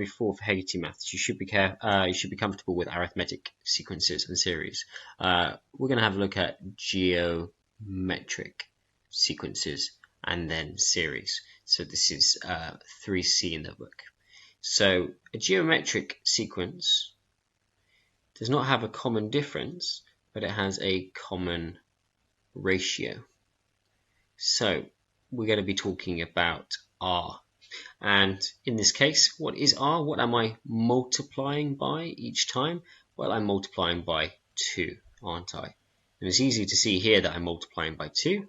before for Haggerty Maths, you should be comfortable with arithmetic sequences and series. We're going to have a look at geometric sequences and then series. So this is 3C in the book. So a geometric sequence does not have a common difference, but it has a common ratio. So we're going to be talking about R. And in this case, what is R? What am I multiplying by each time? Well, I'm multiplying by 2, aren't I? And it's easy to see here that I'm multiplying by 2,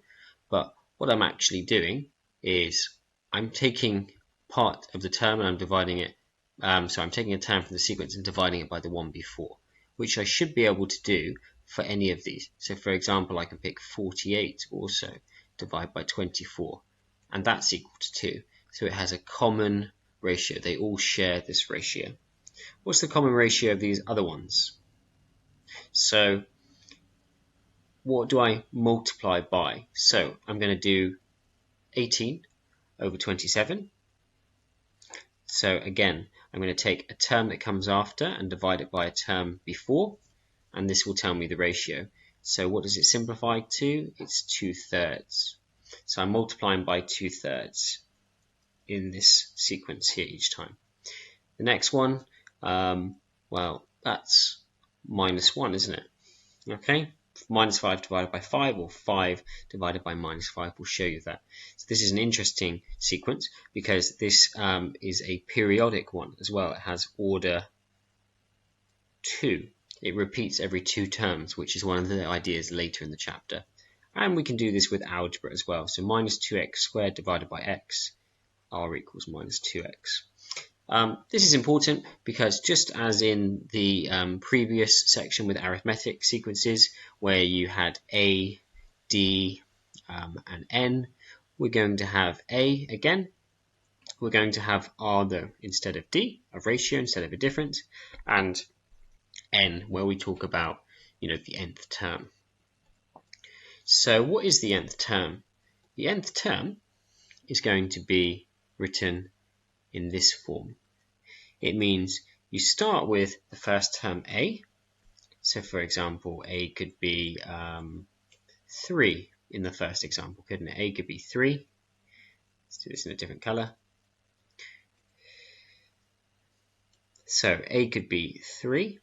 but what I'm actually doing is I'm taking part of the term and I'm dividing it. So I'm taking a term from the sequence and dividing it by the one before, which I should be able to do for any of these. So for example, I can pick 48 also, divide by 24, and that's equal to 2. So it has a common ratio. They all share this ratio. What's the common ratio of these other ones? So what do I multiply by? So I'm going to do 18 over 27. So again, I'm going to take a term that comes after and divide it by a term before, and this will tell me the ratio. So what does it simplify to? It's 2/3. So I'm multiplying by 2/3 in this sequence here each time. The next one, well, that's -1, isn't it? Okay, -5 divided by 5, or 5 divided by -5 will show you that. So this is an interesting sequence because this is a periodic one as well. It has order 2. It repeats every 2 terms, which is one of the ideas later in the chapter. And we can do this with algebra as well. So -2x squared divided by x, R equals -2x. This is important because just as in the previous section with arithmetic sequences where you had A, D, and N, we're going to have A again. We're going to have R though instead of D, a ratio instead of a difference, and N where we talk about, the nth term. So what is the nth term? The nth term is going to be written in this form. It means you start with the first term A. So for example, A could be 3 in the first example, couldn't it? A could be 3. Let's do this in a different color. So A could be 3.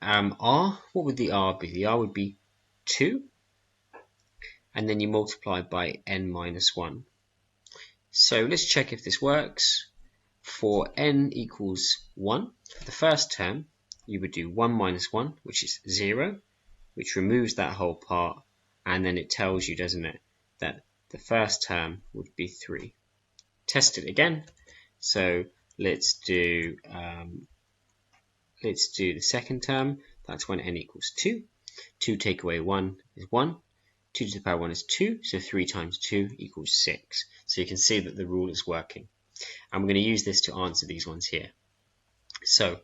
R, what would the R be? The R would be 2. And then you multiply by n-1. So let's check if this works. For n equals 1, for the first term, you would do 1 minus 1, which is 0, which removes that whole part, and then it tells you, doesn't it, that the first term would be 3. Test it again. So let's do the second term. That's when n equals 2. 2 take away 1 is 1. 2 to the power 1 is 2, so 3 times 2 equals 6. So you can see that the rule is working. And we're going to use this to answer these ones here. So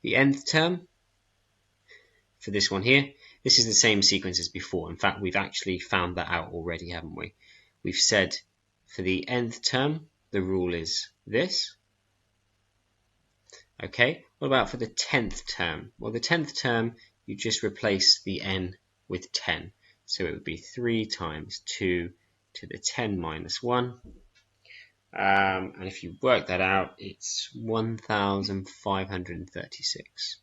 the nth term for this one here, this is the same sequence as before. In fact, we've actually found that out already, haven't we? We've said for the nth term, the rule is this. Okay, what about for the 10th term? Well, the 10th term, you just replace the n with 10. So it would be 3 times 2 to the 10 minus 1. And if you work that out, it's 1,536.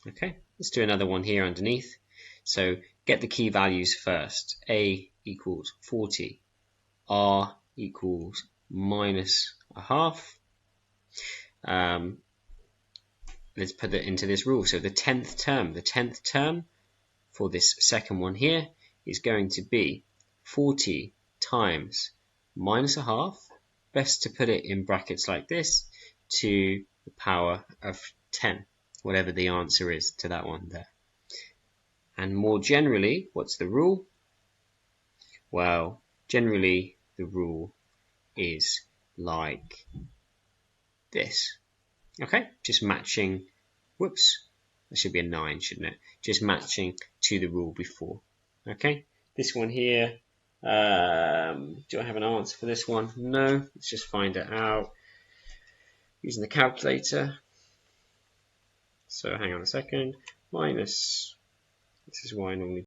Okay, let's do another one here underneath. So get the key values first. A equals 40. R equals -1/2. Let's put that into this rule. So the 10th term for this second one here is going to be 40 times -1/2. Best to put it in brackets like this, to the power of 10, whatever the answer is to that one there. And more generally, what's the rule? Well, generally the rule is like this. Okay, just matching, whoops, that should be a 9, shouldn't it? Just matching to the rule before. Okay, this one here, do I have an answer for this one? No, let's just find it out. using the calculator. So hang on a second, minus, this is why I normally